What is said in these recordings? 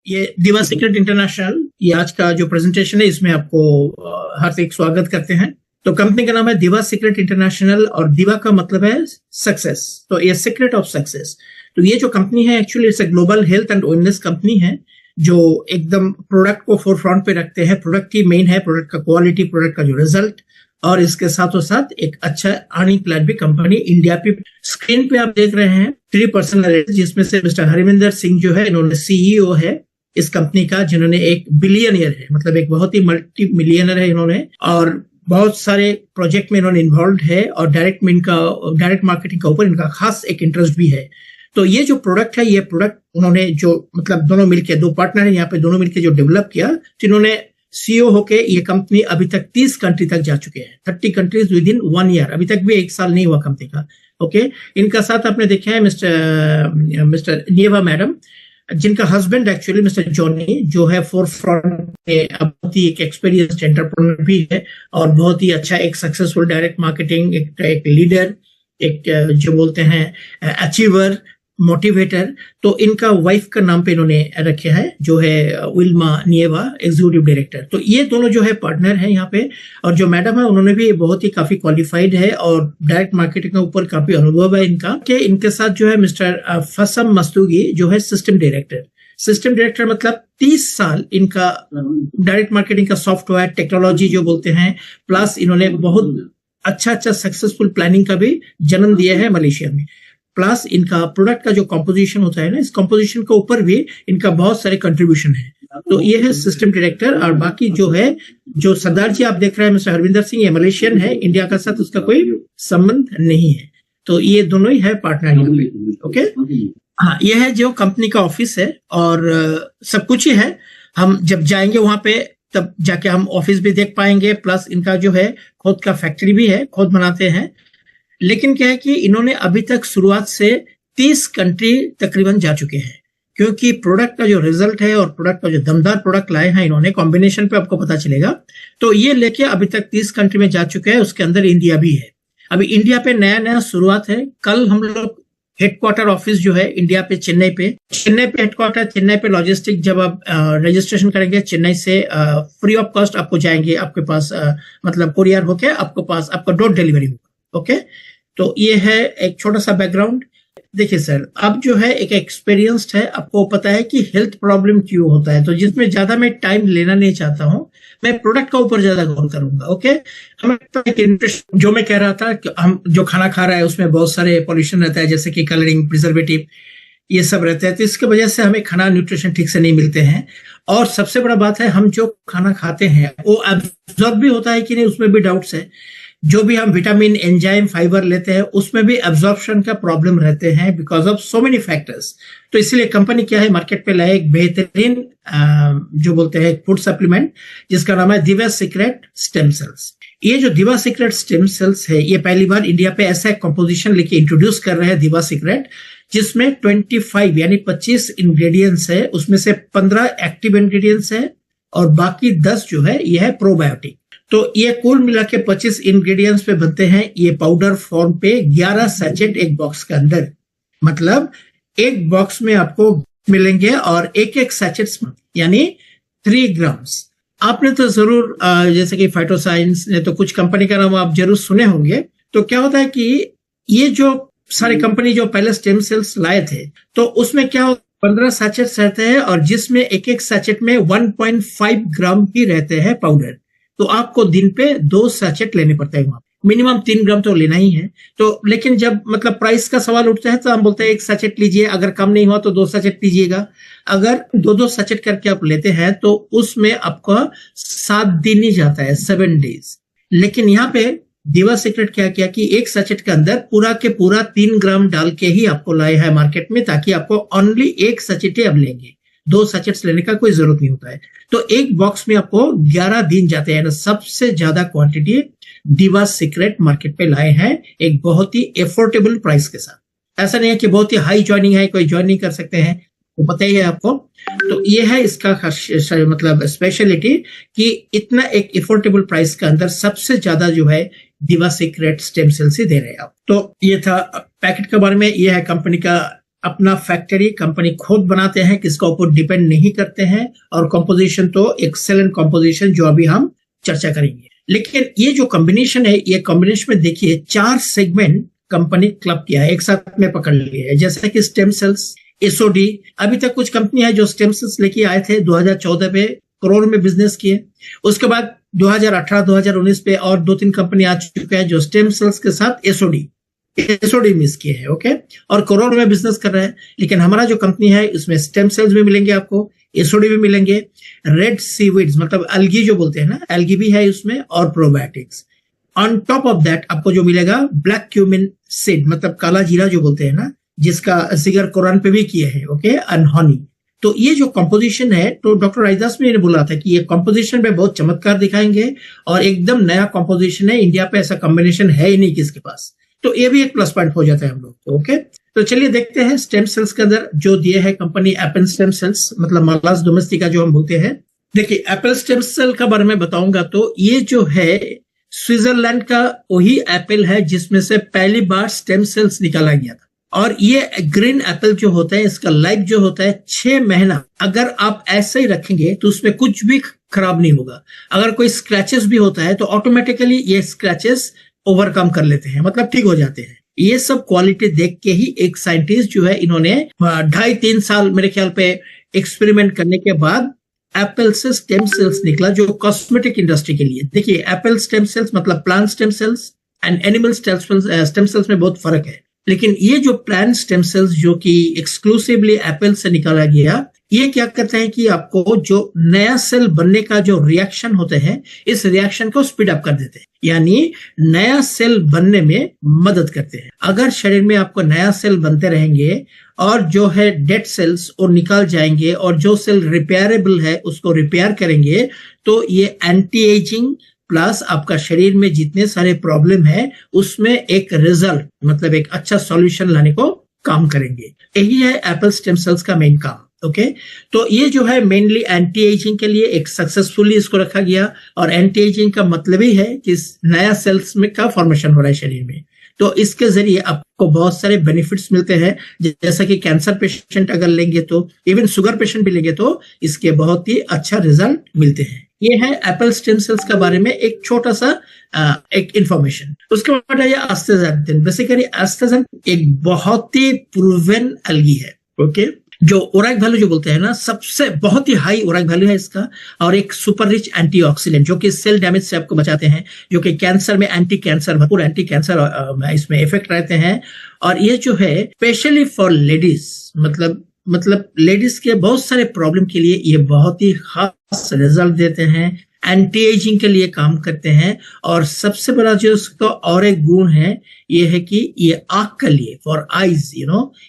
ये दिवा secret international, ये आज का जो प्रेजेंटेशन है इसमें आपको हार्दिक स्वागत करते हैं। तो कंपनी का नाम है दिवा सीक्रेट इंटरनेशनल और दिवा का मतलब है सक्सेस, तो ये सीक्रेट ऑफ सक्सेस। तो ये जो कंपनी है actually it's a global health and wellness company है जो एकदम प्रोडक्ट को फोरफ्रंट पे रखते हैं। प्रोडक्ट की मेन है, प्रोडक्ट का क्वालिटी, प्रोडक्ट का जो रिजल्ट, और इसके साथों साथ एक अच्छा अर्निंग प्लान भी कंपनी इंडिया पे स्क्रीन पे आप देख रहे हैं 3% जिसमें से मिस्टर हरविंदर सिंह जो है इन्होंने सीईओ है इस कंपनी का, जिन्होंने एक बिलियनियर है, मतलब एक बहुत ही मल्टी मिलियनर है इन्होंने, और बहुत सारे प्रोजेक्ट में इन्होंने इन्वॉल्व है और डायरेक्ट मार्केटिंग का ऊपर इनका खास एक इंटरेस्ट भी है। तो ये जो प्रोडक्ट है, ये प्रोडक्ट उन्होंने जो मतलब दोनों मिलकर, दो पार्टनर है यहाँ पे, दोनों मिलकर जो डेवलप किया, जिन्होंने सीईओ होके ये कंपनी अभी तक 30 कंट्री तक जा चुके हैं, 30 कंट्रीज विद इन 1 ईयर। अभी तक भी 1 साल नहीं हुआ कंपनी का। ओके, इनका साथ आपने देखा है मिस्टर नियवा मैडम, जिनका हस्बैंड एक्चुअली मिस्टर जॉनी जो है फोरफ्रंट में बहुत ही एक एक्सपीरियंस्ड एंटरप्रेन्योर भी है और बहुत ही अच्छा एक सक्सेसफुल डायरेक्ट मार्केटिंग एक लीडर, एक जो बोलते हैं अचीवर, मोटिवेटर। तो इनका वाइफ का नाम पे इन्होंने रखे है जो है विल्मा नियवा, एग्जीक्यूटिव डायरेक्टर। तो ये दोनों जो है पार्टनर है यहाँ पे, और जो मैडम है उन्होंने भी बहुत ही काफी क्वालिफाइड है और डायरेक्ट मार्केटिंग के ऊपर काफी अनुभव है इनका। के इनके साथ जो है मिस्टर फसम मस्तूगी जो है सिस्टम डायरेक्टर, मतलब 30 साल इनका डायरेक्ट मार्केटिंग का सॉफ्टवेयर टेक्नोलॉजी जो बोलते हैं, प्लस इन्होंने बहुत अच्छा सक्सेसफुल प्लानिंग का भी जन्म दिया है मलेशिया में। प्लस इनका प्रोडक्ट का जो कंपोजिशन होता है ना, इस कंपोजिशन के ऊपर भी इनका बहुत सारे कंट्रीब्यूशन है। तो ये है सिस्टम डायरेक्टर। और बाकी जो है, जो सरदार जी आप देख रहे हैं मिस्टर हरविंदर सिंह, ये मलेशियन है, इंडिया का साथ उसका कोई संबंध नहीं है। तो ये दोनों ही है पार्टनर। ओके, हाँ, ये है जो कंपनी का ऑफिस है और सब कुछ ही है। हम जब जाएंगे वहां पे तब जाके हम ऑफिस भी देख पाएंगे, प्लस इनका जो है खुद का फैक्ट्री भी है, खुद बनाते हैं। लेकिन क्या है कि इन्होंने अभी तक शुरुआत से 30 कंट्री तकरीबन जा चुके हैं, क्योंकि प्रोडक्ट का जो रिजल्ट है और प्रोडक्ट का जो दमदार प्रोडक्ट लाए हैं इन्होंने, कॉम्बिनेशन पे आपको पता चलेगा। तो ये लेके अभी तक 30 कंट्री में जा चुके हैं, उसके अंदर इंडिया भी है। अभी इंडिया पे नया शुरुआत है। कल हम लोग हेडक्वार्टर ऑफिस जो है इंडिया पे चेन्नई पे हेडक्वार्टर, चेन्नई पे लॉजिस्टिक, जब आप रजिस्ट्रेशन करेंगे चेन्नई से फ्री ऑफ कॉस्ट आपको जाएंगे, आपके पास मतलब कुरियर होके आपको पास आपका डोर डिलीवरी होगा। ओके, तो ये है एक छोटा सा बैकग्राउंड। देखिए सर, अब जो है एक एक्सपीरियंस्ड है, आपको पता है कि हेल्थ प्रॉब्लम क्यों होता है, तो जिसमें ज्यादा मैं टाइम लेना नहीं चाहता हूं, मैं प्रोडक्ट का ऊपर ज्यादा गौर करूंगा। ओके, हमें जो मैं कह रहा था कि हम जो खाना खा रहा है उसमें बहुत सारे पॉल्यूशन रहता है, जैसे कि कलरिंग, प्रिजर्वेटिव, ये सब रहता है। तो इसकी वजह से हमें खाना न्यूट्रिशन ठीक से नहीं मिलते हैं। और सबसे बड़ा बात है, हम जो खाना खाते हैं वो एब्जॉर्ब भी होता है कि नहीं, उसमें भी डाउट्स है। जो भी हम विटामिन, एंजाइम, फाइबर लेते हैं उसमें भी एब्जॉर्प्शन का प्रॉब्लम रहते हैं because of so many factors. तो इसलिए कंपनी क्या है, मार्केट पे लाए एक बेहतरीन जो बोलते हैं फूड सप्लीमेंट, जिसका नाम है दिवा सीक्रेट स्टेम सेल्स। ये जो दिवा सीक्रेट स्टेम सेल्स है, ये पहली बार इंडिया पे ऐसा एक कंपोजिशन लेके इंट्रोड्यूस कर रहे हैं दिवा सीक्रेट, जिसमें 25 यानी 25 इंग्रेडिएंट्स है। उसमें से 15 एक्टिव इंग्रेडिएंट्स है और बाकी 10 जो है ये है प्रोबायोटिक। तो ये कुल मिला के 25 इंग्रेडिएंट्स पे बनते हैं। ये पाउडर फॉर्म पे 11 सैचेट एक बॉक्स के अंदर, मतलब एक बॉक्स में आपको मिलेंगे और एक सैचेट यानी 3 ग्राम्स। आपने तो जरूर जैसे कि फाइटोसाइंस ने तो कुछ कंपनी का नाम आप जरूर सुने होंगे। तो क्या होता है कि ये जो सारी कंपनी जो पहले स्टेम सेल्स लाए थे, तो उसमें क्या 15 सैचेट्स रहते हैं और जिसमें एक सैचेट में 1.5 ग्राम ही रहते हैं पाउडर। तो आपको दिन पे 2 सैचेट लेने पड़ते हैं, मिनिमम 3 ग्राम तो लेना ही है। तो लेकिन जब मतलब प्राइस का सवाल उठता है तो हम बोलते हैं 1 सैचेट लीजिए, अगर कम नहीं हुआ तो 2 सैचेट लीजिएगा। अगर 2 सैचेट करके आप लेते हैं तो उसमें आपका 7 दिन ही जाता है, 7 डेज। लेकिन यहाँ पे दिवा सीक्रेट क्या किया कि 1 सैचेट के अंदर पूरा के पूरा 3 ग्राम डाल के ही आपको लाए है मार्केट में, ताकि आपको ओनली 1 सैचेट ही अब लेंगे, 2 सैचेट्स लेने का कोई जरूरत नहीं होता है। तो एक बॉक्स में आपको 11 दिन जाते हैं। सबसे ज्यादा क्वांटिटी दिवा सीक्रेट मार्केट पे लाए हैं, एक बहुत ही एफोर्डेबल प्राइस के साथ। ऐसा नहीं है कि बहुत ही हाई ज्वाइनिंग है, कोई ज्वाइन नहीं कर सकते हैं, वो पता ही है आपको। तो ये है इसका मतलब स्पेशलिटी कि इतना एक एफोर्डेबल प्राइस के अंदर सबसे ज्यादा जो है दिवा सीक्रेट स्टेम सेल्स ही दे रहे हैं आप। तो ये था पैकेट के बारे में। ये है कंपनी का अपना फैक्ट्री कंपनी खुद बनाते हैं, किसका ऊपर डिपेंड नहीं करते हैं, और कंपोजिशन तो एक्सेलेंट कंपोजिशन जो अभी हम चर्चा करेंगे। लेकिन ये जो कॉम्बिनेशन है, ये कॉम्बिनेशन में देखिए 4 सेगमेंट कंपनी क्लब किया है, एक साथ में पकड़ लिया है, जैसे कि स्टेम सेल्स, एसओडी। अभी तक कुछ कंपनी है जो स्टेम सेल्स लेके आए थे 2014 पे, करोड़ में बिजनेस किए। उसके बाद 2018-2019 पे और 2-3 कंपनी आ चुके हैं जो स्टेम सेल्स के साथ एसओडी मिस किए हैं, ओके, और करोड़ में बिजनेस कर रहे हैं। लेकिन हमारा जो कंपनी है इसमें स्टेम सेल्स भी मिलेंगे आपको, एसओडी भी मिलेंगे, रेड सीवीड्स मतलब एल्गी जो बोलते हैं ना, एल्गी भी है उसमें, और probiotics. On top of that आपको जो मिलेगा ब्लैक क्यूमिन सीड मतलब काला जीरा जो बोलते हैं ना, जिसका जिक्र कुरान पे भी किए हैं, ओके, एंड हनी। तो ये जो कंपोजिशन है, तो डॉक्टर राइदास ने बोला था कि ये कंपोजिशन पे बहुत चमत्कार दिखाएंगे और एकदम नया कंपोजिशन है, इंडिया पे ऐसा कॉम्बिनेशन है ही नहीं किसके पास। तो ये भी एक प्लस पॉइंट हो जाता है हम लोग, ओके। तो चलिए देखते हैं स्टेम सेल्स के अंदर जो दिए है कंपनी एप्पल स्टेम सेल्स मतलब मालास डोमेस्टिका जो हम बोलते हैं। देखिए एप्पल स्टेम सेल का बारे में बताऊंगा तो ये जो है स्विट्जरलैंड का वही एप्पल है जिसमें से पहली बार स्टेम सेल्स निकाला गया था। और ये ग्रीन एप्पल जो होता है इसका लाइफ जो होता है 6 महीना, अगर आप ऐसे ही रखेंगे तो उसमें कुछ भी खराब नहीं होगा। अगर कोई स्क्रैचेस भी होता है तो ऑटोमेटिकली ये स्क्रैचेस ओवरकम कर लेते हैं, मतलब ठीक हो जाते हैं। ये सब क्वालिटी देख के ही एक साइंटिस्ट जो है इन्होंने 2.5-3 साल मेरे ख्याल पे एक्सपेरिमेंट करने के बाद एप्पल से स्टेम सेल्स निकला जो कॉस्मेटिक इंडस्ट्री के लिए। देखिए एप्पल स्टेम सेल्स मतलब plant stem cells and animal stem cells में बहुत फर्क है। लेकिन ये जो प्लांट स्टेम सेल्स जो कि एक्सक्लूसिवली एप्पल से निकाला गया, ये क्या करते हैं कि आपको जो नया सेल बनने का जो रिएक्शन होते हैं इस रिएक्शन को स्पीड अप कर देते हैं, यानी नया सेल बनने में मदद करते हैं। अगर शरीर में आपको नया सेल बनते रहेंगे और जो है डेड सेल्स और निकाल जाएंगे और जो सेल रिपेयरेबल है उसको रिपेयर करेंगे, तो ये एंटी एजिंग प्लस आपका शरीर में जितने सारे प्रॉब्लम है उसमें एक रिजल्ट मतलब एक अच्छा सॉल्यूशन लाने को काम करेंगे। यही है एप्पल स्टेम सेल्स का मेन काम, ओके। तो ये जो है मेनली एंटी एजिंग के लिए एक सक्सेसफुली इसको रखा गया, और एंटी एजिंग का मतलब ही है कि नया सेल्स में का फॉर्मेशन हो रहा है शरीर में। तो इसके जरिए आपको बहुत सारे बेनिफिट्स मिलते हैं, जैसा कि कैंसर पेशेंट अगर लेंगे तो, इवन शुगर पेशेंट भी लेंगे तो इसके बहुत ही अच्छा रिजल्ट मिलते हैं। ये है एप्पल स्टेम सेल्स के बारे में एक छोटा सा एक इंफॉर्मेशन। उसके बाद है एस्टाक्सांथिन। बेसिकली एस्टाक्सांथिन एक बहुत ही प्रूवन एल्गी है, ओके, जो ओराइक वैल्यू जो बोलते हैं ना, सबसे बहुत ही हाई ओराइक वैल्यू है इसका, और एक सुपर रिच एंटीऑक्सीडेंट जो कि सेल डैमेज से आपको बचाते हैं, जो कि कैंसर में एंटी कैंसर भरपूर एंटी कैंसर इसमें इफेक्ट रहते हैं। और ये जो है स्पेशली फॉर लेडीज मतलब लेडीज के बहुत सारे प्रॉब्लम के लिए ये बहुत ही खास रिजल्ट देते हैं, एंटी एजिंग के लिए काम करते हैं। और सबसे बड़ा जो इसका और एक गुण है ये है कि ये आंख के लिए फॉर आईज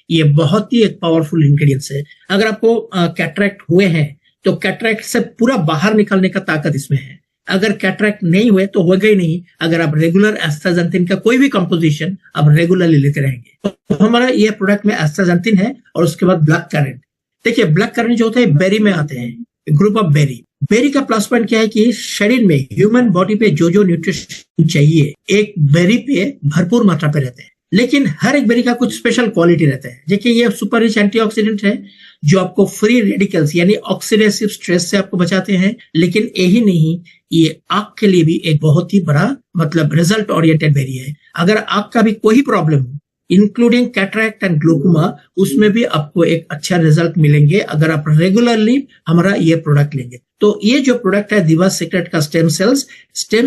ये बहुत ही एक पावरफुल इंग्रेडिएंट्स है। अगर आपको कैटरैक्ट हुए हैं तो कैटरैक्ट से पूरा बाहर निकलने का ताकत इसमें है। अगर कैटरैक्ट नहीं हुए तो होगा ही नहीं, अगर आप रेगुलर एस्टाक्सांथिन का कोई भी कंपोजिशन आप रेगुलरली लेते रहेंगे। तो हमारा ये प्रोडक्ट में एस्टाक्सांथिन है, और उसके बाद ब्लैक करंट। देखिए ब्लैक करंट जो होता है बेरी में आते हैं, ग्रुप ऑफ बेरी का प्लस पॉइंट क्या है कि शरीर में ह्यूमन बॉडी पे जो जो न्यूट्रिशन चाहिए एक बेरी पे भरपूर मात्रा पे रहते हैं। लेकिन हर एक बेरी का कुछ स्पेशल क्वालिटी रहता है। देखिए ये सुपर रिच एंटीऑक्सीडेंट है जो आपको फ्री रेडिकल्स यानी ऑक्सीडेटिव स्ट्रेस से आपको बचाते हैं। लेकिन यही नहीं, ये आंख के लिए भी एक बहुत ही बड़ा मतलब रिजल्ट ओरिएंटेड बेरी है। अगर आंख का भी कोई प्रॉब्लम हो इंक्लूडिंग कैटरैक्ट एंड ग्लूकोमा, उसमें भी आपको एक अच्छा रिजल्ट मिलेंगे अगर आप रेगुलरली हमारा ये प्रोडक्ट लेंगे। तो ये जो प्रोडक्ट है दिवा सीक्रेट का स्टेम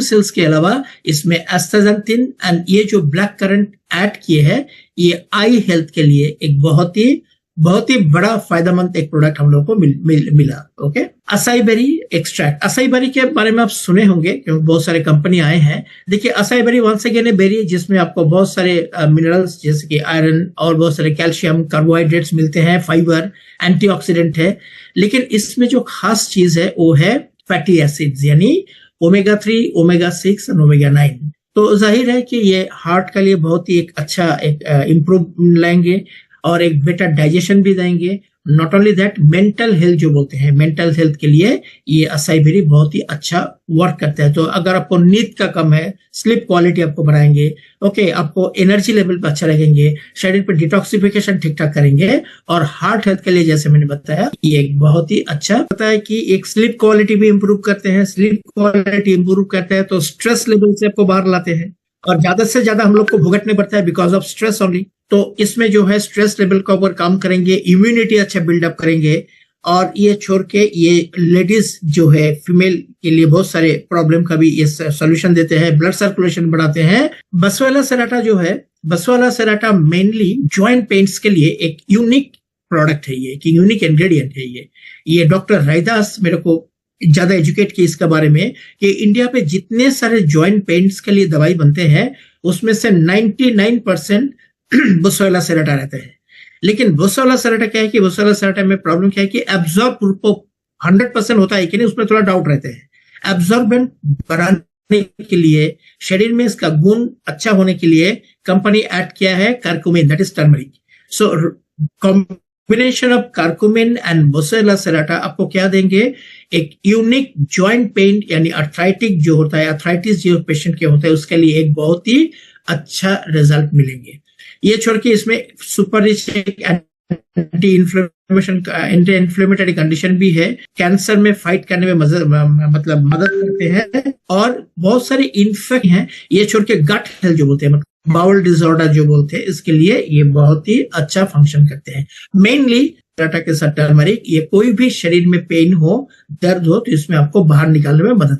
सेल्स के अलावा इसमें एस्टाक्सांथिन एंड ये जो ब्लैक करंट ऐड किए हैं, ये आई हेल्थ के लिए एक बहुत ही बड़ा फायदेमंद एक प्रोडक्ट हम लोग को मिला, okay. Acai berry extract, acai berry के बारे में आप सुने होंगे क्योंकि बहुत सारे कंपनी आए हैं। देखिए acai berry once again berry जिसमें आपको बहुत सारे मिनरल्स जैसे कि आयरन और बहुत सारे कैल्शियम कार्बोहाइड्रेट्स मिलते हैं, फाइबर, एंटीऑक्सीडेंट है। लेकिन इसमें जो खास चीज है वो है फैटी एसिड्स यानी ओमेगा 3, ओमेगा 6 और ओमेगा 9। तो जाहिर है कि ये हार्ट के लिए बहुत ही एक अच्छा एक इम्प्रूव लाएंगे और एक बेटर डाइजेशन भी देंगे, not only that, mental health जो बोलते हैं, मेंटल हेल्थ के लिए ये असाई बेरी बहुत ही अच्छा वर्क करता है। तो अगर आपको नींद का कम है, स्लीप क्वालिटी आपको बढ़ाएंगे, ओके, आपको एनर्जी लेवल पे अच्छा लगेंगे, शरीर पे डिटॉक्सिफिकेशन ठीक ठाक करेंगे, और हार्ट हेल्थ के लिए जैसे मैंने बताया ये एक बहुत ही अच्छा पता है कि एक स्लीप क्वालिटी भी इंप्रूव करते हैं। स्लीप क्वालिटी इंप्रूव करते हैं तो स्ट्रेस लेवल से आपको बाहर लाते हैं, और ज्यादा से ज्यादा हम लोग को भुगतने पड़ता है बिकॉज ऑफ स्ट्रेस ओनली। तो इसमें जो है स्ट्रेस लेवल का ऊपर काम करेंगे, इम्यूनिटी अच्छा बिल्डअप करेंगे, और ये छोड़ के ये लेडीज जो है फीमेल के लिए बहुत सारे प्रॉब्लम का भी ये सोल्यूशन देते हैं, ब्लड सर्कुलेशन बढ़ाते हैं। बसवाला सेराटा जो है, बसवाला सेराटा मेनली जॉइंट पेन्स के लिए एक यूनिक प्रोडक्ट है, ये कि यूनिक इंग्रेडिएंट है ये डॉक्टर रैदास मेरे को ज्यादा एजुकेट की इसके बारे में कि इंडिया पे जितने सारे जॉइंट पेन्स के लिए दवाई बनते हैं उसमें से 99% बुसवाला सेराटा रहते हैं। लेकिन बुसवाला सेराटा क्या है कि बुसवाला सेराटा में प्रॉब्लम क्या है कि एब्जॉर्ब 100% होता है कि नहीं, उसमें थोड़ा डाउट रहते हैं। एब्जॉर्बेंट बढ़ाने के लिए, शरीर में इसका गुण अच्छा होने के लिए कंपनी ऐड किया है curcumin, that is turmeric. So combination of curcumin and boswellia serrata आपको क्या देंगे, एक यूनिक जॉइंट पेन यानी अर्थराइटिक जो होता है, अर्थराइटिस जो पेशेंट के होता है उसके लिए एक बहुत ही अच्छा रिजल्ट मिलेंगे। ये छोड़ के इसमें super rich anti inflammatory condition भी है, कैंसर में फाइट करने में मदद करते हैं, और बहुत सारे इन्फेक्ट हैं। ये छोड़ के गट हेल्थ जो बोलते हैं, मतलब बाउल डिसऑर्डर जो बोलते हैं, इसके लिए ये बहुत ही अच्छा फंक्शन करते हैं। मेनली टाटा के साथ टर्मरिक, ये कोई भी शरीर में पेन हो, दर्द हो, तो इसमें आपको बाहर निकालने में मदद।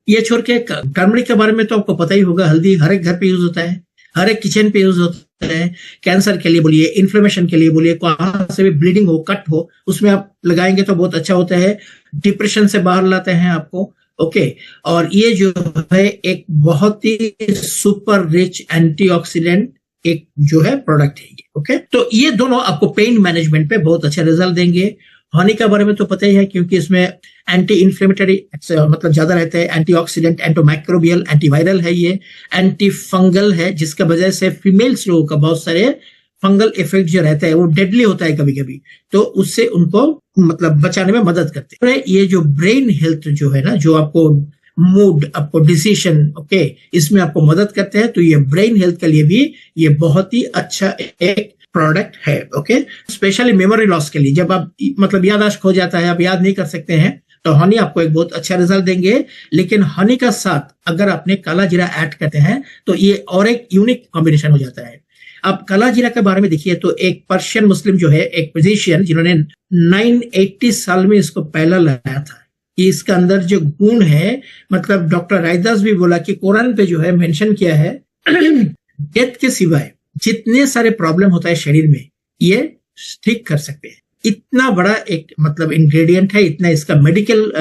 ये छोड़ के टर्मरिक के बारे में तो आपको पता ही होगा, हल्दी हर एक घर पे यूज होता है, हर एक किचन पे यूज होता है। कैंसर के लिए बोलिए, इन्फ्लेमेशन के लिए बोलिए, कहां से भी ब्लीडिंग हो, कट हो, उसमें आप लगाएंगे तो बहुत अच्छा होता है। डिप्रेशन से बाहर लाते हैं आपको, ओके। और ये जो है एक बहुत ही सुपर रिच एंटीऑक्सीडेंट एक जो है प्रोडक्ट है ये, ओके। तो ये दोनों आपको पेन मैनेजमेंट पे बहुत अच्छा रिजल्ट देंगे। हनी के बारे में तो पता ही है क्योंकि इसमें एंटी इन्फ्लेमेटरी मतलब ज्यादा रहता है, एंटीऑक्सीडेंट, एंटोमाइक्रोबियल, एंटीवायरल है, ये एंटी फंगल है, जिसका वजह से फीमेल्स लोगों का बहुत सारे फंगल इफेक्ट जो रहता है वो डेडली होता है कभी कभी, तो उससे उनको मतलब बचाने में मदद करते हैं। ये जो ब्रेन हेल्थ जो है ना, जो आपको मूड, आपको डिसीजन, ओके, इसमें आपको मदद करते हैं, तो ये ब्रेन हेल्थ के लिए भी ये बहुत ही अच्छा एक प्रोडक्ट है, ओके। स्पेशली मेमोरी लॉस के लिए, जब आप मतलब याददाश्त खो जाता है, आप याद नहीं कर सकते हैं, तो हनी आपको एक बहुत अच्छा रिजल्ट देंगे। लेकिन हनी का साथ अगर आपने काला जीरा ऐड करते हैं तो ये और एक यूनिक कॉम्बिनेशन हो जाता है। अब काला जीरा के बारे में देखिए तो एक पर्शियन मुस्लिम जो है, एक फिजिशियन जिन्होंने 980 साल में इसको पहला लगाया था कि इसका अंदर जो गुण है, मतलब डॉक्टर रैदास भी बोला कि कुरान पे जो है मेंशन किया है डेथ के सिवाय जितने सारे प्रॉब्लम होता है शरीर में ये ठीक कर सकते हैं। इतना बड़ा एक मतलब इंग्रेडिएंट है, इतना इसका medical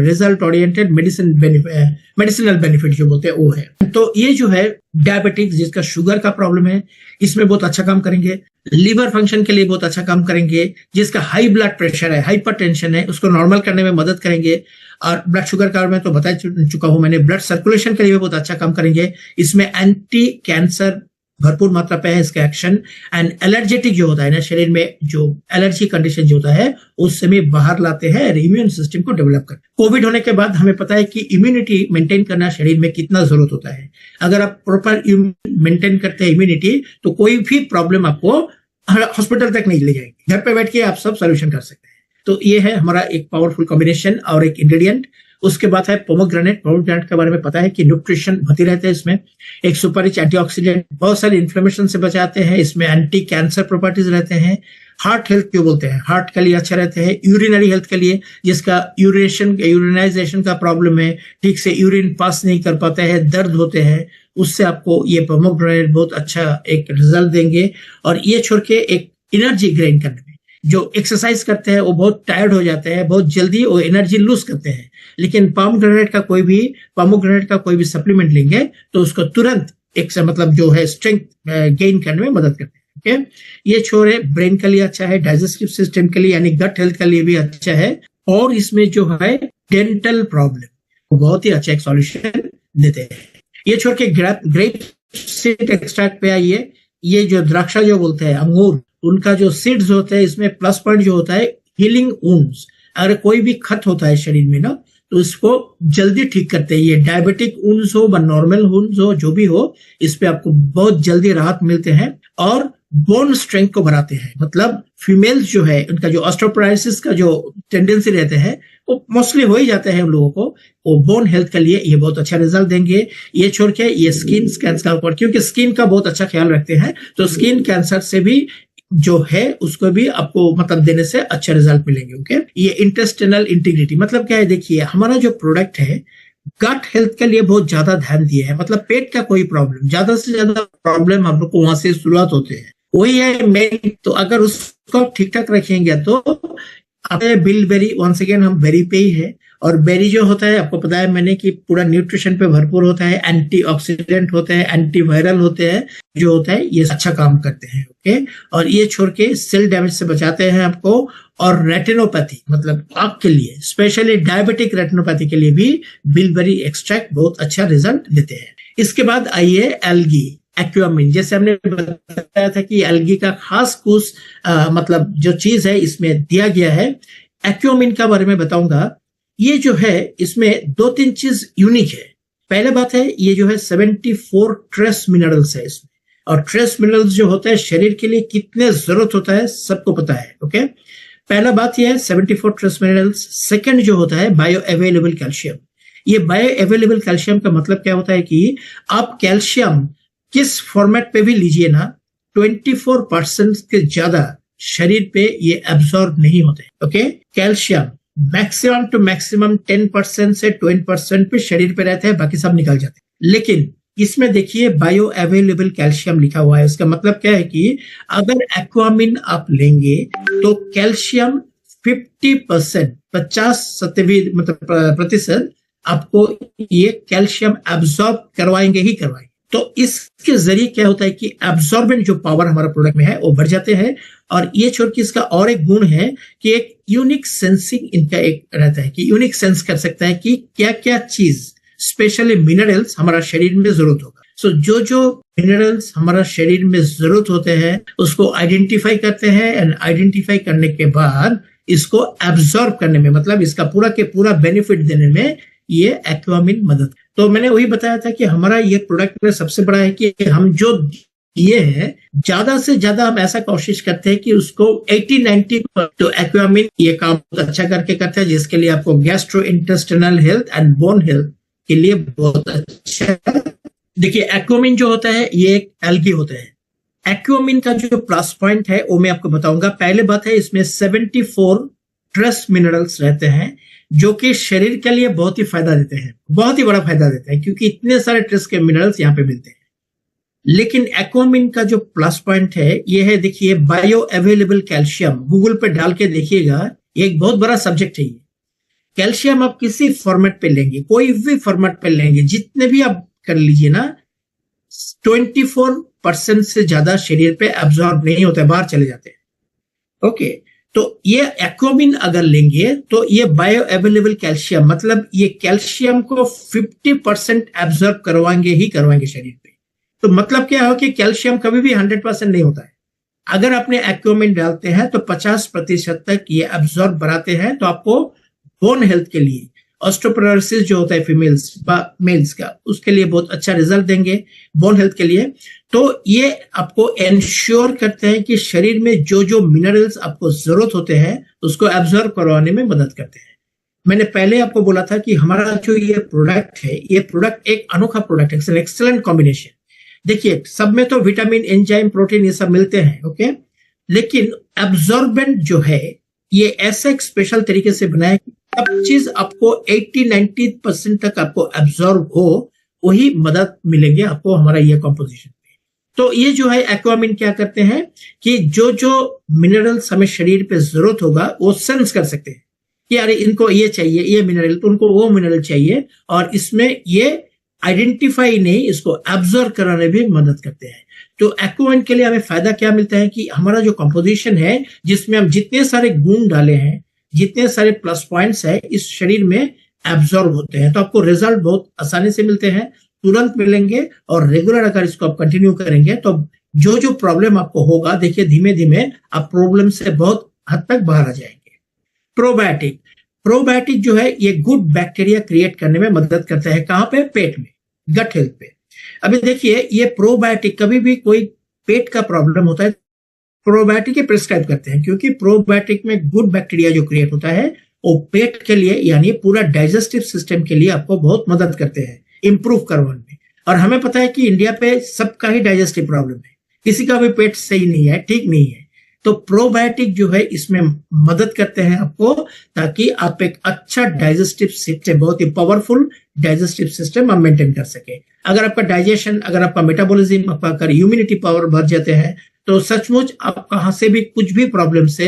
result oriented medicinal benefit जो बोलते हैं वो है। तो ये जो है डायबिटिक्स, जिसका शुगर का प्रॉब्लम है, इसमें बहुत अच्छा काम करेंगे। लीवर फंक्शन के लिए बहुत अच्छा काम करेंगे। जिसका हाई ब्लड प्रेशर है, हाइपरटेंशन है, उसको नॉर्मल करने में मदद करेंगे। और ब्लड शुगर का मैं तो बता चुका हूं मैंने, ब्लड सर्कुलेशन के लिए भी बहुत अच्छा काम करेंगे। इसमें एंटी कैंसर भरपूर मात्रा पे है इसका एक्शन। एंड एलर्जेटिक जो होता है ना, शरीर में जो एलर्जी कंडीशन जो होता है उससे भी बाहर लाते हैं, इम्यून सिस्टम को डेवलप कर। कोविड होने के बाद हमें पता है कि इम्यूनिटी मेंटेन करना शरीर में कितना जरूरत होता है। अगर आप प्रॉपर मेंटेन करते हैं इम्यूनिटी, तो कोई भी प्रॉब्लम आपको हॉस्पिटल तक नहीं ले जाएगी, घर पे बैठ के आप सब सोल्यूशन कर सकते हैं। तो ये है हमारा एक पावरफुल कॉम्बिनेशन और एक इंग्रेडिएंट। उसके बाद है पोमोग्रेनेट। पोमोग्रेनेट के बारे में पता है कि न्यूट्रिशन होती रहते हैं इसमें, एक सुपर रिच एंटीऑक्सीडेंट, बहुत सारे इन्फ्लेमेशन से बचाते हैं। इसमें एंटी कैंसर प्रॉपर्टीज रहते हैं। हार्ट हेल्थ जो बोलते हैं, हार्ट के लिए अच्छा रहते हैं। यूरिनरी हेल्थ के लिए, जिसका यूरिनाइजेशन का प्रॉब्लम है, ठीक से यूरिन पास नहीं कर पाते हैं, दर्द होते हैं, उससे आपको ये पोमोग्रेनेट बहुत अच्छा एक रिजल्ट देंगे। और ये छोड़ के एक एनर्जी गेन करने में, जो एक्सरसाइज करते हैं वो बहुत टायर्ड हो जाते हैं, बहुत जल्दी वो एनर्जी लूज करते हैं। लेकिन पोमोग्रेनेट का कोई भी सप्लीमेंट लेंगे तो उसको तुरंत एक मतलब जो है स्ट्रेंथ गेन करने में मदद करते हैं, ओके। ये छोरे ब्रेन के लिए अच्छा है, डाइजेस्टिव सिस्टम के लिए यानी गट हेल्थ के लिए भी अच्छा है। और इसमें जो है डेंटल प्रॉब्लम बहुत ही अच्छा एक सॉल्यूशन देते हैं। ये छोड़ के ग्रेप सीड एक्सट्रैक्ट पे आइए। ये जो द्राक्षा जो बोलते हैं, अंगूर, उनका जो सीड्स होते हैं, इसमें प्लस पॉइंट जो होता है हीलिंग वुंड्स। अगर कोई भी खत होता है शरीर में ना, तो इसको जल्दी ठीक करते हैं। ये डायबिटिक वुंड्स हो व नॉर्मल वुंड्स हो, जो भी हो, इस पे आपको बहुत जल्दी राहत मिलते हैं। और बोन स्ट्रेंथ को बढ़ाते हैं। मतलब फीमेल्स जो है, उनका जो ऑस्टियोपोरोसिस का जो टेंडेंसी रहते हैं वो मोस्टली हो ही जाते हैं उन लोगों को। वो बोन हेल्थ के लिए ये बहुत अच्छा रिजल्ट देंगे। ये छोड़ के ये स्किन कैंसर का ऊपर, क्योंकि स्किन का बहुत अच्छा ख्याल रखते हैं, तो स्किन कैंसर से भी जो है उसको भी आपको मतलब देने से अच्छा रिजल्ट मिलेंगे। ओके, ये इंटेस्टिनल इंटीग्रिटी मतलब क्या है? देखिए, हमारा जो प्रोडक्ट है गट हेल्थ के लिए बहुत ज्यादा ध्यान दिए है। मतलब पेट का कोई प्रॉब्लम, ज्यादा से ज्यादा प्रॉब्लम हम लोग को वहां से शुरुआत होते हैं, वही है मेन। तो अगर उसको ठीक ठाक रखेंगे तो बिलबेरी, वंस अगेन हम बेरी पे ही है। और बेरी जो होता है, आपको पता है मैंने कि पूरा न्यूट्रिशन पे भरपूर होता है, एंटीऑक्सीडेंट होते हैं, एंटीवायरल होते हैं, जो होता है ये अच्छा काम करते हैं। ओके, और ये छोड़ के सेल डैमेज से बचाते हैं आपको। और रेटिनोपैथी मतलब आंख के लिए, स्पेशली डायबिटिक रेटिनोपैथी के लिए भी बिलबेरी एक्सट्रैक्ट बहुत अच्छा रिजल्ट देते हैं। इसके बाद आइए एल्गी एक्वामिन। जैसे हमने बताया था कि एल्गी का खास कुछ मतलब जो चीज है इसमें दिया गया है। एक्वामिन का बारे में बताऊंगा। ये जो है इसमें 2-3 चीज यूनिक है। पहले बात है, ये जो है 74 ट्रेस मिनरल्स है इसमें। और ट्रेस मिनरल्स जो होता है शरीर के लिए कितने जरूरत होता है सबको पता है। ओके, पहला बात यह है 74 ट्रेस मिनरल्स। सेकंड जो होता है बायो अवेलेबल कैल्शियम। ये बायो अवेलेबल कैल्शियम का मतलब क्या होता है कि आप कैल्शियम किस फॉर्मेट पे भी लीजिए ना, 24% के ज्यादा शरीर पे ये एब्सॉर्ब नहीं होते। Okay, calcium maximum to maximum 10% से 20% पे शरीर पे रहते हैं, बाकी सब निकल जाते हैं। लेकिन इसमें देखिए बायो अवेलेबल कैल्शियम लिखा हुआ है। इसका मतलब क्या है कि अगर एक्वामिन आप लेंगे तो कैल्शियम 50%, 50% मतलब प्रतिशत आपको ये कैल्शियम एब्सॉर्ब करवाएंगे ही करवाएंगे। तो इसके जरिए क्या होता है कि एब्सॉर्बेंट जो पावर हमारा प्रोडक्ट में है वो बढ़ जाते हैं। और ये छोड़ के इसका और एक गुण है कि एक यूनिक सेंसिंग इनका एक रहता है कि यूनिक सेंस कर सकता है कि क्या क्या चीज, स्पेशली मिनरल्स हमारा शरीर में जरूरत होगा। सो जो जो मिनरल्स हमारा शरीर में जरूरत होते हैं उसको आइडेंटिफाई करते हैं। एंड आइडेंटिफाई करने के बाद इसको एब्सॉर्ब करने में, मतलब इसका पूरा के पूरा बेनिफिट देने में ये एक्वामिन मदद। तो मैंने वही बताया था कि हमारा ये प्रोडक्ट में सबसे बड़ा है कि हम जो ये है ज्यादा से ज्यादा हम ऐसा कोशिश करते हैं कि उसको 80-90 तो एक्वामिन ये काम अच्छा करके करता है, जिसके लिए आपको gastro intestinal health and bone health के लिए बहुत अच्छा है। देखिए, एक्वामिन जो होता है ये एक एल्गी होता है। एक्वामिन का जो प्लस पॉइंट है वो मैं आपको बताऊंगा। पहले बात है, इसमें 74 ट्रेस मिनरल्स रहते हैं जो कि शरीर के लिए बहुत ही फायदा देते हैं, बहुत ही बड़ा फायदा देते हैं, क्योंकि इतने सारे ट्रेस के मिनरल्स यहाँ पे मिलते हैं। लेकिन एक्वामिन का जो प्लस पॉइंट है ये है, देखिए बायो अवेलेबल कैल्शियम, गूगल पे डाल के देखिएगा, ये एक बहुत बड़ा सब्जेक्ट है। कैल्शियम आप किसी फॉर्मेट पे लेंगे, कोई भी फॉर्मेट पे लेंगे, जितने भी आप कर लीजिए ना, 24% से ज्यादा शरीर पे एब्सॉर्ब नहीं होता है, बाहर चले जाते हैं। ओके, तो ये एक्वामिन अगर लेंगे तो ये बायो अवेलेबल कैल्शियम, मतलब ये कैल्शियम को 50% एब्सॉर्ब करवाएंगे ही करवाएंगे शरीर पे। तो मतलब क्या हो कि कैल्शियम कभी भी 100% नहीं होता है। अगर आपने एक्वामिन डालते हैं तो 50% तक ये एब्सॉर्ब बढ़ाते हैं। तो आपको बोन हेल्थ के लिए, ऑस्टियोपोरोसिस जो होता है फीमेल्स मेल्स का, उसके लिए बहुत अच्छा रिजल्ट देंगे बोन हेल्थ के लिए। तो ये आपको एंश्योर करते हैं कि शरीर में जो जो मिनरल्स आपको जरूरत होते हैं उसको एब्सॉर्ब करवाने में मदद करते हैं। मैंने पहले आपको बोला था कि हमारा जो ये प्रोडक्ट है, ये प्रोडक्ट एक अनोखा प्रोडक्ट है, एक्सेलेंट कॉम्बिनेशन। देखिए, सब में तो विटामिन, एंजाइम, प्रोटीन ये सब मिलते हैं। ओके, लेकिन एब्सॉर्बेंट जो है ये ऐसा एक स्पेशल तरीके से बना है, सब चीज आपको 80-90% तक आपको एब्सॉर्ब हो, वही मदद मिलेंगे आपको हमारा ये कॉम्पोजिशन पे। तो ये जो है एक्वामिन क्या करते हैं कि जो जो मिनरल्स हमें शरीर पे जरूरत होगा वो सेंस कर सकते हैं कि अरे इनको ये चाहिए, ये मिनरल, तो उनको वो मिनरल चाहिए, और इसमें ये आइडेंटिफाई नहीं, इसको एब्सॉर्ब कराने भी मदद करते हैं। तो एक्वामिन के लिए हमें फायदा क्या मिलता है कि हमारा जो कंपोजिशन है, जिसमें हम जितने सारे गुण डाले हैं, जितने सारे प्लस पॉइंट्स है, इस शरीर में एब्सॉर्ब होते हैं। तो आपको रिजल्ट बहुत आसानी से मिलते हैं, तुरंत मिलेंगे। और रेगुलर अगर इसको आप कंटिन्यू करेंगे तो जो जो प्रॉब्लम आपको होगा, देखिए धीमे धीमे आप प्रॉब्लम से बहुत हद तक बाहर आ जाएंगे। प्रोबायोटिक, प्रोबायोटिक जो है ये गुड बैक्टीरिया क्रिएट करने में मदद करता है। कहां पे? पेट में, गट हेल्थ पे। अभी देखिए ये प्रोबायोटिक, कभी भी कोई पेट का प्रॉब्लम होता है प्रोबायोटिक प्रिस्क्राइब करते हैं, क्योंकि प्रोबायोटिक में गुड बैक्टीरिया जो क्रिएट होता है वो पेट के लिए यानी पूरा डाइजेस्टिव सिस्टम के लिए आपको बहुत मदद करते हैं इंप्रूव करवाने में। और हमें पता है कि इंडिया पे सबका ही डाइजेस्टिव प्रॉब्लम है, किसी का भी पेट सही नहीं है, ठीक नहीं है। तो प्रोबायोटिक जो है इसमें मदद करते हैं आपको, ताकि आप एक अच्छा डाइजेस्टिव सिस्टम, बहुत ही पावरफुल डाइजेस्टिव सिस्टम आप मेंटेन कर सके। अगर आपका डाइजेशन, अगर आपका मेटाबॉलिज्म, आपका इम्यूनिटी पावर बढ़ जाते हैं तो सचमुच आप कहां से भी कुछ भी प्रॉब्लम से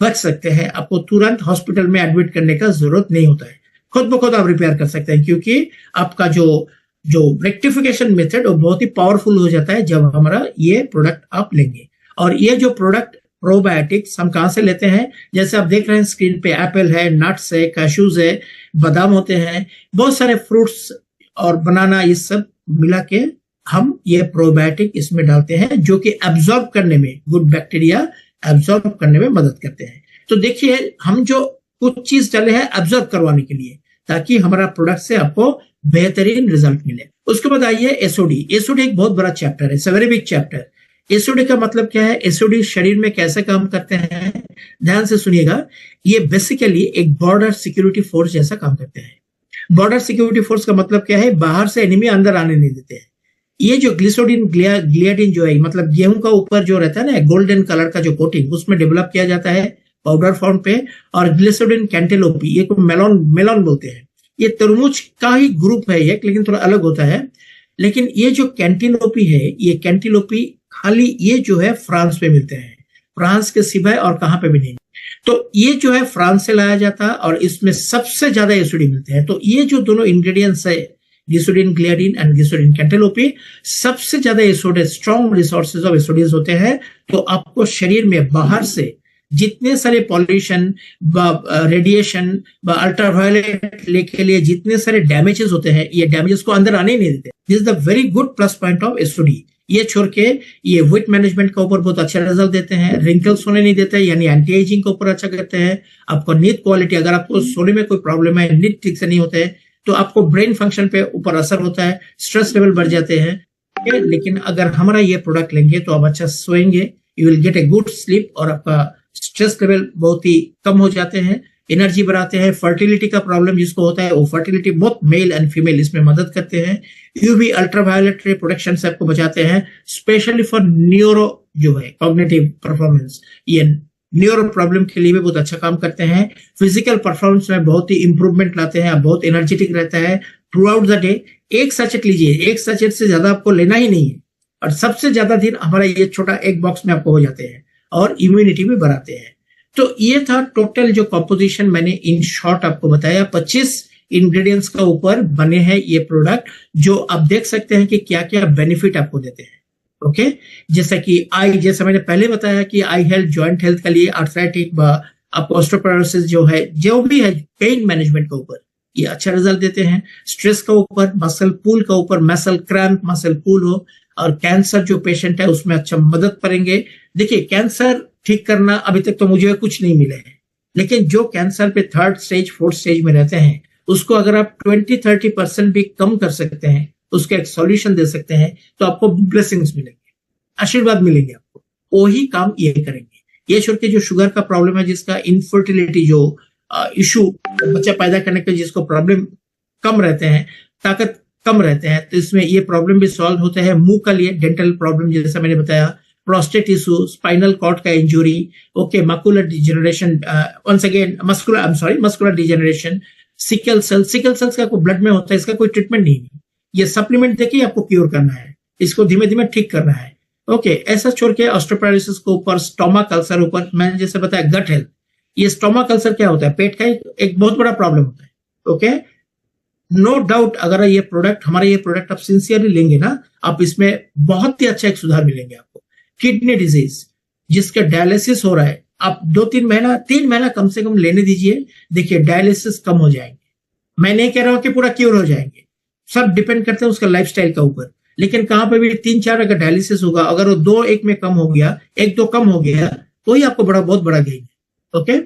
बच सकते हैं। आपको तुरंत हॉस्पिटल में एडमिट करने का जरूरत नहीं होता है, खुद ब खुद आप रिपेयर कर सकते हैं, क्योंकि आपका जो रेक्टिफिकेशन मेथड वो बहुत ही पावरफुल हो जाता है जब हमारा ये प्रोडक्ट आप लेंगे। और ये जो प्रोडक्ट प्रोबायोटिक्स हम कहां से लेते हैं, जैसे आप देख रहे हैं स्क्रीन पे, एप्पल है, नट्स है, कैशूज है, बादाम होते हैं, बहुत सारे फ्रूट्स और बनाना, ये सब मिला के हम ये प्रोबायोटिक इसमें डालते हैं, जो कि एब्जॉर्ब करने में, गुड बैक्टीरिया एब्जॉर्ब करने में मदद करते हैं। तो देखिए हम जो कुछ चीज डाले हैं एब्जॉर्ब करवाने के लिए, ताकि हमारा प्रोडक्ट से आपको बेहतरीन रिजल्ट मिले। उसके बाद आइए एसओडी। एसओडी एक बहुत बड़ा चैप्टर है, it's a very big chapter. SOD का मतलब क्या है? एसओडी शरीर में कैसे काम करते हैं, ध्यान से सुनिएगा। ये बेसिकली एक बॉर्डर सिक्योरिटी फोर्स जैसा काम करते हैं। बॉर्डर सिक्योरिटी फोर्स का मतलब क्या है? बाहर से एनिमी अंदर आने नहीं देते हैं। ये जो ग्लिसोडिन ग्लियाडिन जो है, मतलब गेहूं का ऊपर जो रहता है ना गोल्डन कलर का जो कोटिंग, उसमें डेवलप किया जाता है पाउडर फॉर्म पे। और ग्लिसोडिन कैंटेलोपी, ये को मेलॉन बोलते हैं, ये तरबूज का ही ग्रुप है एक, लेकिन थोड़ा अलग होता है। लेकिन ये जो कैंटिलोपी है, ये कैंटिलोपी खाली ये जो है फ्रांस में मिलते हैं, फ्रांस के सिवाय और कहां पे भी नहीं। तो ये जो है फ्रांस से लाया जाता है और इसमें सबसे ज्यादा एसोडी मिलते हैं। तो ये जो दोनों इंग्रेडिएंट्स है, ग्लिसोडिन ग्लियाडिन एंड ग्लिसोडिन कैंटेलोपी, सबसे ज्यादा एसोडे, स्ट्रॉन्ग रिसोर्सेज ऑफ एसोडीज होते हैं। तो आपको शरीर में बाहर से जितने सारे पॉल्यूशन, रेडिएशन, अल्ट्रावायलेट के लिए जितने सारे डैमेजेस होते हैं, ये डैमेजेस को अंदर आने ही नहीं देते। This is the very good plus point of SOD. ये छोड़ के ये वेट मैनेजमेंट के ऊपर बहुत अच्छा रिजल्ट देते हैं, रिंकल्स होने नहीं देते, यानी एंटी एजिंग के ऊपर अच्छा करते हैं। आपको नींद क्वालिटी, अगर आपको सोने में कोई प्रॉब्लम है, नींद ठीक से नहीं होते हैं, तो आपको ब्रेन फंक्शन पे ऊपर असर होता है, स्ट्रेस लेवल बढ़ जाते हैं। लेकिन अगर हमारा ये प्रोडक्ट लेंगे तो आप अच्छा सोएंगे, you will get a good sleep, और आपका स्ट्रेस लेवल बहुत ही कम हो जाते हैं, एनर्जी बढ़ाते हैं। फर्टिलिटी का प्रॉब्लम जिसको होता है, वो fertility, both male and female इसमें मदद करते हैं। यूवी अल्ट्रावायलेट रे प्रोटेक्शन से आपको बचाते हैं, स्पेशली फॉर न्यूरो जो है कॉग्निटिव परफॉर्मेंस, ये न्यूरो प्रॉब्लम के लिए भी बहुत अच्छा काम करते हैं। फिजिकल परफॉर्मेंस में बहुत ही इंप्रूवमेंट लाते हैं, बहुत एनर्जेटिक रहता है थ्रू आउट द डे। एक सैचेट लीजिए, एक सैचेट से ज्यादा आपको लेना ही नहीं है, और सबसे ज्यादा दिन हमारा ये छोटा एक बॉक्स में आपको हो जाते हैं, और इम्यूनिटी भी बढ़ाते हैं। तो ये था टोटल जो कॉम्पोजिशन मैंने इन शॉर्ट आपको बताया। 25 इंग्रेडिएंट्स का ऊपर बने हैं ये प्रोडक्ट, जो आप देख सकते हैं कि क्या क्या बेनिफिट आपको देते हैं। ओके, जैसा कि आई, जैसा मैंने पहले बताया कि आई हेल्थ, जॉइंट हेल्थ के लिए, आर्थराइटिक, आपको ऑस्टियोपोरोसिस जो है, जो भी है, पेन मैनेजमेंट के ऊपर ये अच्छा रिजल्ट देते हैं। स्ट्रेस का ऊपर, मसल पुल का ऊपर, मसल क्रैम्प, मसल पुल हो, और कैंसर जो पेशेंट है उसमें अच्छा मदद करेंगे। देखिए कैंसर ठीक करना अभी तक तो मुझे कुछ नहीं मिले हैं, लेकिन जो कैंसर पे 3rd स्टेज 4th स्टेज में रहते हैं, उसको अगर आप 20-30% भी कम कर सकते हैं, उसका एक सॉल्यूशन दे सकते हैं, तो आपको ब्लेसिंग्स मिलेंगे, आशीर्वाद मिलेंगे आपको। वही काम ये करेंगे। ये छोड़ के जो शुगर का प्रॉब्लम है, जिसका इनफर्टिलिटी जो इशू, बच्चा पैदा करने के जिसको प्रॉब्लम कम रहते हैं, ताकत कम रहते हैं, तो इसमें ये प्रॉब्लम भी सॉल्व होते हैं। मुंह का लिए डेंटल प्रॉब्लम जैसा मैंने बताया, प्रोस्टेट इशू, स्पाइनल कॉर्ड का injury, okay, muscular degeneration, once again muscular degeneration, sickle cells का कोई ब्लड में होता है, इसका कोई ट्रीटमेंट नहीं है, ये सप्लीमेंट देके आपको क्योर करना है, इसको धीमे धीमे ठीक करना है। ओके, ऐसा छोड़ के ऑस्टियोपोरोसिस के ऊपर, स्टोमक अल्सर ऊपर, मैंने जैसे बताया गट हेल्थ। ये स्टोमक अल्सर क्या होता है? पेट का एक बहुत बड़ा प्रॉब्लम होता है। ओके, नो डाउट, अगर ये प्रोडक्ट, हमारा ये प्रोडक्ट आप सिंसियरली लेंगे ना, आप इसमें बहुत ही अच्छा एक सुधार मिलेंगे आपको। किडनी डिजीज, जिसका डायलिसिस हो रहा है, आप 2-3 महीना, 3 महीना कम से कम लेने दीजिए, देखिए डायलिसिस कम हो जाएंगे। मैं नहीं कह रहा हूं कि पूरा क्योर हो जाएंगे, सब डिपेंड करते हैं उसका लाइफस्टाइल का ऊपर, लेकिन कहाँ पे भी 3-4 अगर डायलिसिस होगा, अगर वो 2 एक में कम हो गया, 1-2 कम हो गया, तो ही आपको बहुत बड़ा गेन है। ओके,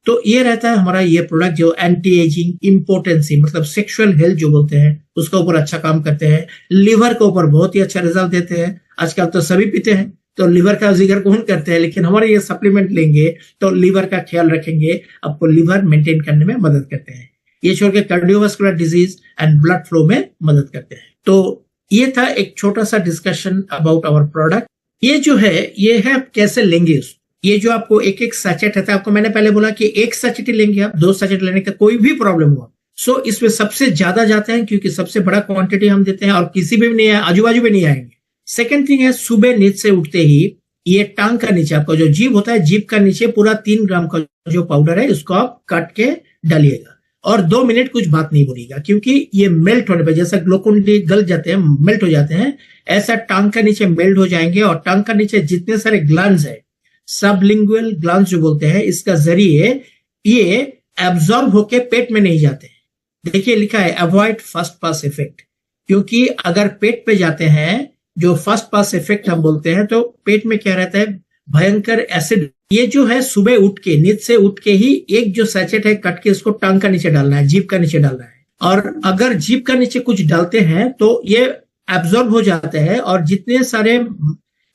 तो ये रहता है हमारा ये प्रोडक्ट जो एंटी एजिंग, इम्पोर्टेंसी मतलब सेक्सुअल हेल्थ जो बोलते हैं उसका ऊपर अच्छा काम करते हैं, लिवर के ऊपर बहुत ही अच्छा रिजल्ट देते हैं। आजकल तो सभी पीते हैं, तो लिवर का जिक्र कौन करते हैं, लेकिन हमारे ये सप्लीमेंट लेंगे तो लिवर का ख्याल रखेंगे, आपको लिवर मेंटेन करने में मदद करते हैं। ये छोड़ के cardiovascular disease and blood flow में मदद करते हैं। तो ये था एक छोटा सा डिस्कशन अबाउट आवर प्रोडक्ट। ये जो है ये है आप कैसे लेंगे उसको। ये जो आपको एक एक सैचेट रहता है, आपको मैंने पहले बोला कि एक सैचेट लेंगे आप, 2 सैचेट लेने का कोई भी प्रॉब्लम हुआ सो इसमें सबसे ज्यादा जाते हैं क्योंकि सबसे बड़ा क्वांटिटी हम देते हैं और किसी भी नहीं है, आजू बाजू में नहीं आएंगे। सेकेंड थिंग है, सुबह नींद से उठते ही ये टांग का नीचे आपका जो जीभ होता है, जीभ का नीचे पूरा 3 ग्राम का जो पाउडर है उसको आप काट के डालिएगा और 2 मिनट कुछ बात नहीं बोलिएगा, क्योंकि ये मेल्ट होने पर जैसा ग्लूकोन-डी गल जाते हैं, मेल्ट हो जाते हैं, ऐसा टांग का नीचे मेल्ट हो जाएंगे। और टांग का नीचे जितने सारे ग्लैंड्स है, सबलिंगुअल ग्लैंड्स जो बोलते हैं, इसका जरिए ये एब्जॉर्ब होके पेट में नहीं जाते हैं। देखिए लिखा है अवॉइड फर्स्ट पास इफेक्ट, क्योंकि अगर पेट पे जाते हैं जो फर्स्ट पास इफेक्ट हम बोलते हैं, तो पेट में क्या रहता है, भयंकर एसिड। ये जो है सुबह उठ के, नींद से उठ के ही एक जो सैचेट है कट के इसको टांग का नीचे डालना है, जीभ का नीचे डालना है। और अगर जीभ का नीचे कुछ डालते हैं तो ये एब्जॉर्ब हो जाते हैं और जितने सारे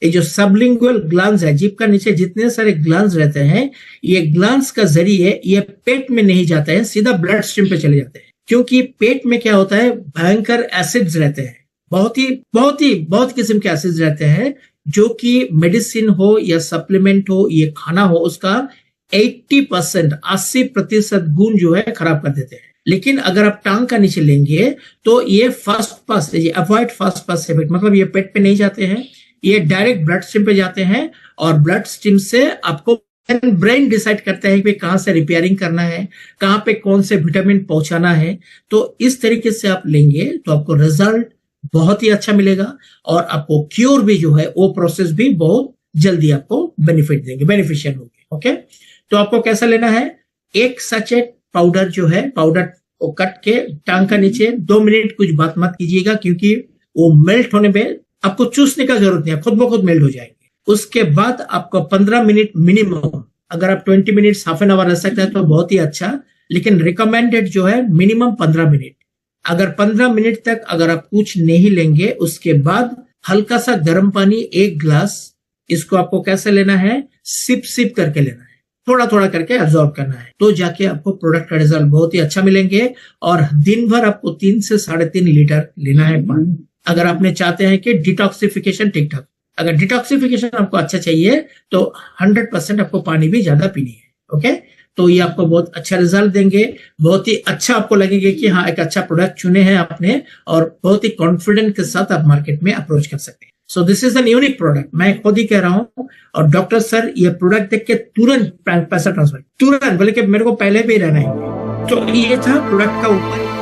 ये जो सबलिंगुअल ग्लैंड्स है, जीभ का नीचे जितने सारे ग्लैंड्स रहते हैं, ये ग्लैंड्स का जरिए ये पेट में नहीं जाते हैं, सीधा ब्लड स्ट्रीम पे चले जाते हैं। क्योंकि पेट में क्या होता है, भयंकर एसिड्स रहते हैं, बहुत किस्म के एसिड्स रहते हैं, जो कि मेडिसिन हो या सप्लीमेंट हो, ये खाना हो, उसका 80% गुण जो है खराब कर देते हैं। लेकिन अगर आप टांग का नीचे लेंगे तो ये फर्स्ट पास, ये अवॉइड फर्स्ट पास इफेक्ट, मतलब ये पेट पे नहीं जाते हैं, ये डायरेक्ट ब्लड स्ट्रीम पे जाते हैं और ब्लड स्ट्रीम से आपको ब्रेन डिसाइड करता है कि कहां से रिपेयरिंग करना है, कहां पे कौन से विटामिन पहुंचाना है। तो इस तरीके से आप लेंगे तो आपको रिजल्ट बहुत ही अच्छा मिलेगा और आपको क्योर भी जो है वो प्रोसेस भी बहुत जल्दी आपको बेनिफिट देंगे, बेनिफिशियल होंगे। ओके, तो आपको कैसा लेना है, एक सैचेट पाउडर जो है, पाउडर को कट के टांग का नीचे 2 मिनट कुछ बात मत कीजिएगा, क्योंकि वो मेल्ट होने पे आपको चूसने का जरूरत नहीं है, खुद ब खुद मेल्ट हो जाएंगे। उसके बाद आपको 15 मिनट मिनिमम, अगर आप 20 मिनट हाफ एन आवर रह सकते हैं तो बहुत ही अच्छा, लेकिन रिकमेंडेड जो है मिनिमम 15 मिनट। अगर 15 मिनट तक अगर आप कुछ नहीं लेंगे, उसके बाद हल्का सा गर्म पानी 1 ग्लास, इसको आपको कैसे लेना है, सिप करके लेना है, थोड़ा थोड़ा करके एब्जॉर्ब करना है, तो जाके आपको प्रोडक्ट का रिजल्ट बहुत ही अच्छा मिलेंगे। और दिन भर आपको 3 से 3.5 लीटर लेना है पानी। अगर आपने चाहते हैं कि डिटॉक्सिफिकेशन ठीक ठाक, अगर डिटॉक्सिफिकेशन आपको अच्छा चाहिए तो 100% आपको पानी भी ज्यादा पीनी है। ओके, तो ये आपको बहुत अच्छा रिजल्ट देंगे, बहुत ही अच्छा आपको लगेगा कि हाँ एक अच्छा प्रोडक्ट चुने हैं आपने, और बहुत ही कॉन्फिडेंट के साथ आप मार्केट में अप्रोच कर सकते हैं। So this is an unique product, मैं खुद ही कह रहा हूँ। और डॉक्टर सर ये प्रोडक्ट देख के तुरंत पैसा ट्रांसफर, तुरंत, बोले कि मेरे को पहले भी रहना है। तो ये था प्रोडक्ट का ऊपर